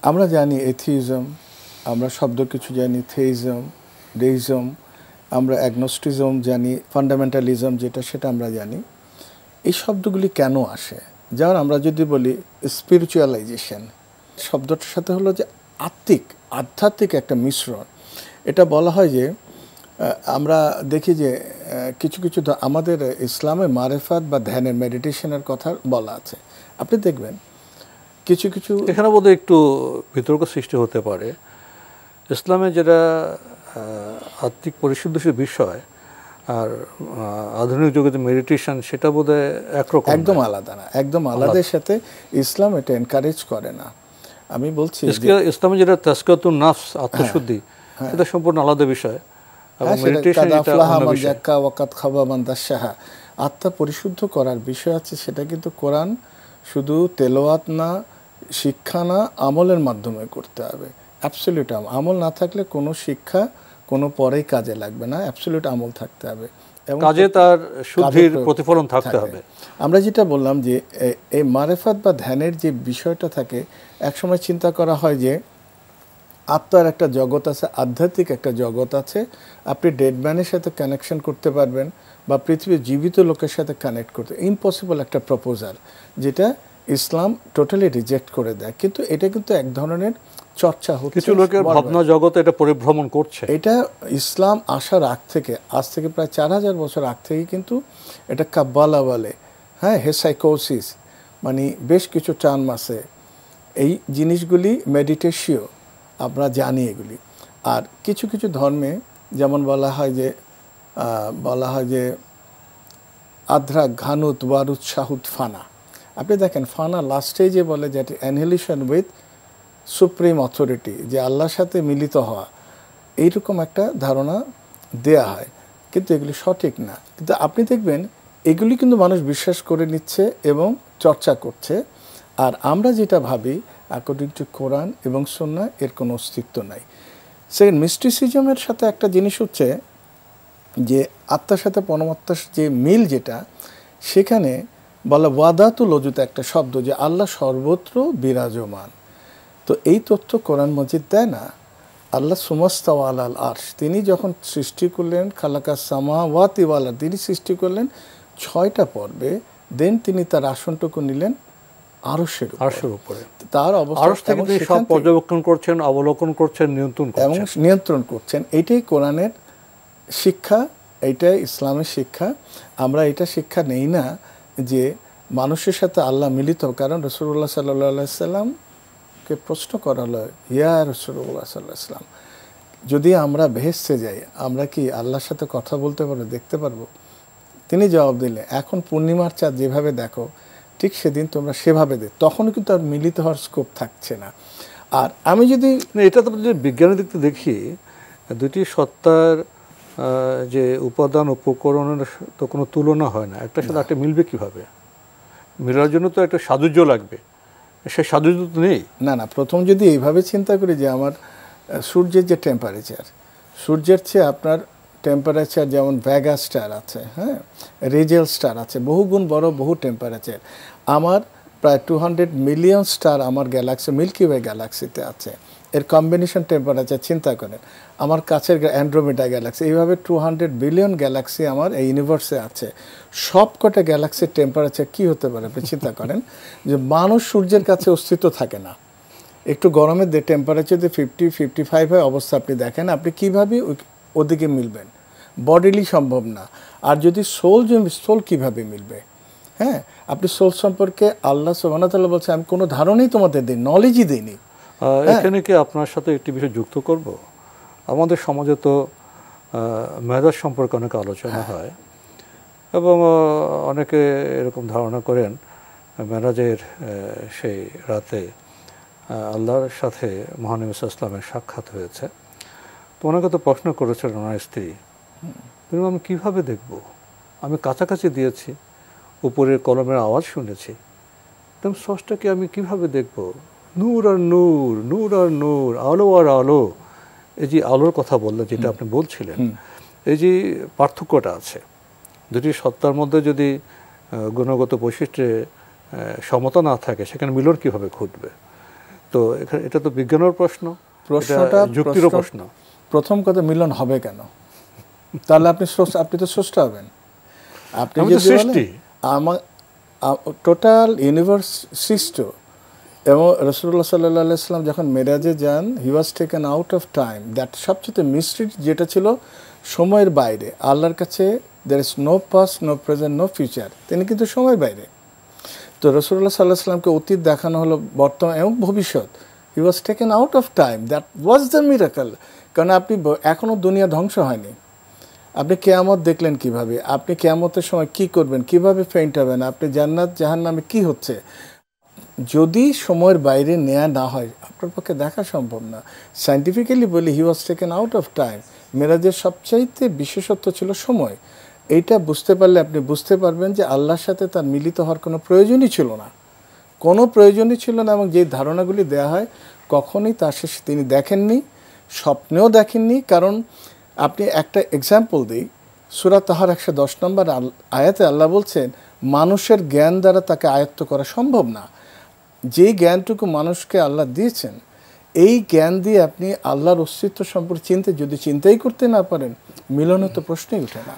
আমরা জানি এথিইজম, আমরা শব্দ কিছু জানি, থেইজম, ডেইজম, আমরা অ্যাগনোস্টিজম জানি, ফান্ডামেন্টালিজম যেটা সেটা আমরা জানি। এই শব্দগুলি কেন আসে? যেমন আমরা যদি বলি স্পিরিচুয়ালাইজেশন, শব্দটার সাথে হলো যে আধ্যাত্মিক একটা মিশ্রণ। এটা বলা হয় যে আমরা দেখি যে কিছু কিছু আমাদের ইসলামে মারেফাত বা ধ্যানের মেডিটেশনের কথা বলা আছে। আপনি দেখবেন কিছু কিছু এখানে বোধহয় একটু বিতর্ক সৃষ্টি হতে পারে। ইসলামে যেটা আত্মিক পরিশুদ্ধির বিষয় আর আধুনিক যুগে যে মেডিটেশন সেটা বোধহয় একরকম, একদম আলাদা না, একদম আলাদার সাথে ইসলাম এটা এনকারেজ করে না। আমি বলছি ইসলামে যেটা তাসকিয়াতুন নাফস, আত্মশুদ্ধি, সেটা সম্পূর্ণ আলাদা বিষয়। আত্মা পরিশুদ্ধ করার বিষয় আছে, সেটা কিন্তু কোরআন শুধু তেলাওয়াত না, শিক্ষা না, আমলের মাধ্যমে করতে হবে। অ্যাবসলিউট আমল না থাকলে কোনো শিক্ষা কোনো পরেই কাজে লাগবে না, অ্যাবসলিউট আমল থাকতে হবে এবং কাজে তার শুদ্ধির প্রতিফলন থাকতে হবে। আমরা যেটা বললাম যে এই মারেফাত বা ধ্যানের যে বিষয়টা থাকে, একসময় চিন্তা করা হয় যে আত্মার একটা জগৎ আছে, আধ্যাত্মিক একটা জগৎ আছে, আপনি ডেড ম্যানের সাথে কানেকশন করতে পারবেন বা পৃথিবীর জীবিত লোকের সাথে কানেক্ট করতে, ইম্পসিবল একটা প্রপোজাল, যেটা ইসলাম টোটালি রিজেক্ট করে দেয়। কিন্তু এটা কিন্তু এক ধরনের চর্চা হচ্ছে, কিছু লোকের ভাবনা জগতে এটা পরিভ্রমণ করছে। এটা ইসলাম আসার আগ থেকে, আজ থেকে প্রায় 4000 বছর আগ থেকে কিন্তু এটা কাব্বালা বলে, হ্যাঁ, হেসাইকোসিস, মানে বেশ কিছু টার্ম আছে। এই জিনিসগুলি মেডিটেশিও, আমরা জানি এগুলি। আর কিছু কিছু ধর্মে যেমন বলা হয় যে আদ্রা ঘানুত ওয়ারুত শাহুদ ফানা। আপনি দেখেন ফানা লাস্টে যে বলে যে অ্যানহিলেশন উইথ সুপ্রিম অথরিটি, যে আল্লাহর সাথে মিলিত হওয়া, এইরকম একটা ধারণা দেয়া হয়, কিন্তু এগুলি সঠিক না। কিন্তু আপনি দেখবেন এগুলি কিন্তু মানুষ বিশ্বাস করে নিচ্ছে এবং চর্চা করছে। আর আমরা যেটা ভাবি অ্যাকর্ডিং টু কোরআন এবং সুন্নাহ, এর কোনো অস্তিত্ব নাই। সেকেন্ড, মিস্টিসিজমের সাথে একটা জিনিস হচ্ছে যে আত্মার সাথে পরমাত্মার যে মিল, যেটা সেখানে বলা ওয়াদাতুল ওজুদ একটা শব্দ, যে আল্লাহ সর্বত্র বিরাজমান। তো এই তথ্য কোরআন মজিদ দেয় না। আল্লাহ সুমাস্তাওয়া আলাল আরশ, তিনি যখন সৃষ্টি করলেন, খালাকা সামাওয়াতি ওয়াল আরদ, তিনি সৃষ্টি করলেন 6টা পর্বে, দেন তিনি তার আসনটুকু নিলেন আরশের উপরে। তার অবস্থা তিনি সব পর্যবেক্ষণ করছেন, অবলোকন করছেন, নিয়ন্ত্রণ করছেন। এইটাই কোরআনের শিক্ষা, এইটাই ইসলামের শিক্ষা। আমরা এটা শিক্ষা নেই না যে মানুষের সাথে আল্লাহ মিলিত। কারণ রাসূলুল্লাহ সাল্লাল্লাহু আলাইহি সাল্লামকে প্রশ্ন করা হলো, ইয়া রাসূলুল্লাহ সাল্লাল্লাহু আলাইহি সাল্লাম, যদি আমরা বেহেশতে যাই, আমরা কি আল্লাহর সাথে কথা বলতে পারবো, দেখতে পারবো? তিনি জবাব দিলেন, এখন পূর্ণিমার চাঁদ যেভাবে দেখো, ঠিক সেদিন তোমরা সেভাবে দেখ। তখনও কিন্তু আর মিলিত হওয়ার স্কোপ থাকছে না। আর আমি যদি এটা তো বিজ্ঞানের দিক থেকে দেখি, দুটি সত্তার যে উপাদান উপকরণের তো কোনো তুলনা হয় না, একটার সাথে একটা মিলবে কিভাবে? মিলার জন্য তো একটা সাদুর্য লাগবে, সে সাদুর্য তো নেই। না, প্রথম যদি এইভাবে চিন্তা করি যে আমার সূর্যের যে টেম্পারেচার, সূর্যের চেয়ে আপনার টেম্পারেচার যেমন ভেগা স্টার আছে, হ্যাঁ, রেজেল স্টার আছে, বহুগুণ বড়, বহু টেম্পারেচার। আমার প্রায় 200 মিলিয়ন স্টার আমার গ্যালাক্সি, মিল্কি ওয়ে গ্যালাক্সিতে আছে। এর কম্বিনেশন টেম্পারেচার চিন্তা করেন। আমার কাছের অ্যান্ড্রোমেডা গ্যালাক্সি, এইভাবে 200 বিলিয়ন গ্যালাক্সি আমার এই ইউনিভার্সে আছে। সব কটা গ্যালাক্সির টেম্পারেচার কী হতে পারে আপনি চিন্তা করেন। যে মানুষ সূর্যের কাছে অস্তিত্ব থাকে না, একটু গরমের টেম্পারেচার যদি 50-55 হয় অবস্থা, আপনি দেখেন আপনি কীভাবে ওদিকে মিলবেন? বডিলি সম্ভব না। আর যদি সোল কীভাবে মিলবে? হ্যাঁ, আপনি সোল সম্পর্কে আল্লাহ সুবহানাহু ওয়া তাআলা বলছে, আমি কোনো ধারণাই তোমাদের দিই, নলেজই দিইনি। এখানে কি আপনার সাথে একটি বিষয় যুক্ত করব? আমাদের সমাজে তো মেজাজ সম্পর্কে অনেক আলোচনা হয় এবং অনেকে এরকম ধারণা করেন মেরাজের সেই রাতে আল্লাহর সাথে মহানবী সাল্লাল্লাহু আলাইহি ওয়াসাল্লামের সাক্ষাৎ হয়েছে। তো ওনাকে তো প্রশ্ন করেছিলেন ওনার স্ত্রী, তুমি আমি কীভাবে দেখব? আমি কাছাকাছি দিয়েছি, উপরের কলমের আওয়াজ শুনেছি, তেমন স্রষ্টাকে আমি কিভাবে দেখব? নূর আর নূর, নূর আর নূর, আলো আর আলো। এই যে আলোর কথা বললেন, যেটা আপনি বলছিলেন, এই যে পার্থক্যটা আছে দুটি সত্তার মধ্যে, যদি গুণগত বৈশিষ্ট্যে সমতা না থাকে, সেখানে মিলন কীভাবে ঘটবে? তো এটা তো বিজ্ঞানের প্রশ্ন, প্রশ্নটা যুক্তিরও প্রশ্ন। প্রথম কথা, মিলন হবে কেন? তাহলে আপনি তো স্রষ্টা হবেন। আপনি যদি বলেন আমার টোটাল ইউনিভার্স সৃষ্ট, এবং রাসূলুল্লাহ সাল্লাল্লাহু আলাইহি ওয়াসাল্লাম যখন মেরাজে যান, he was taken out of time. That সবচেয়ে মিস্ট্রি, যেটা ছিল সময়ের বাইরে। আল্লাহর কাছে there is no past, no present, no future. তিনি কিন্তু সময়ের বাইরে। তো রাসূলুল্লাহ সাল্লাল্লাহু আলাইহি ওয়াসাল্লামকে অতীত দেখানো হলো, বর্তমান এবং ভবিষ্যৎ। He was taken out of time. That was the miracle. কারণ আপনি এখনও দুনিয়া ধ্বংস হয়নি। আপনি কিয়ামত দেখলেন কিভাবে? আপনি কিয়ামতের সময় কি করবেন? কিভাবে ফেইন্ট হবেন? আপনি জান্নাত জাহান্নামে কি হচ্ছে? যদি সময়ের বাইরে নেওয়া না হয়, আপনার পক্ষে দেখা সম্ভব না। সায়েন্টিফিক্যালি বলি, he was taken out of time. মেরাজের সবচাইতে বিশেষত্ব ছিল সময়। এইটা বুঝতে পারলে আপনি বুঝতে পারবেন যে আল্লাহর সাথে তার মিলিত হওয়ার কোনো প্রয়োজনই ছিল না, কোনো প্রয়োজনই ছিল না। এবং যে ধারণাগুলি দেয়া হয়, কখনোই তার শেষে তিনি দেখেননি, স্বপ্নেও দেখেননি। কারণ আপনি একটা এক্সাম্পল দিই, সূরা তাহার 110 নম্বর আয়াতে আল্লাহ বলছেন, মানুষের জ্ঞান দ্বারা তাকে আয়ত্ত করা সম্ভব না। যেই জ্ঞানটুকু মানুষকে আল্লাহ দিয়েছেন, এই জ্ঞান দিয়ে আপনি আল্লাহর অস্তিত্ব সম্পর্কে যদি চিন্তাই করতে না পারেন, মিলনের তো প্রশ্নই ওঠে না।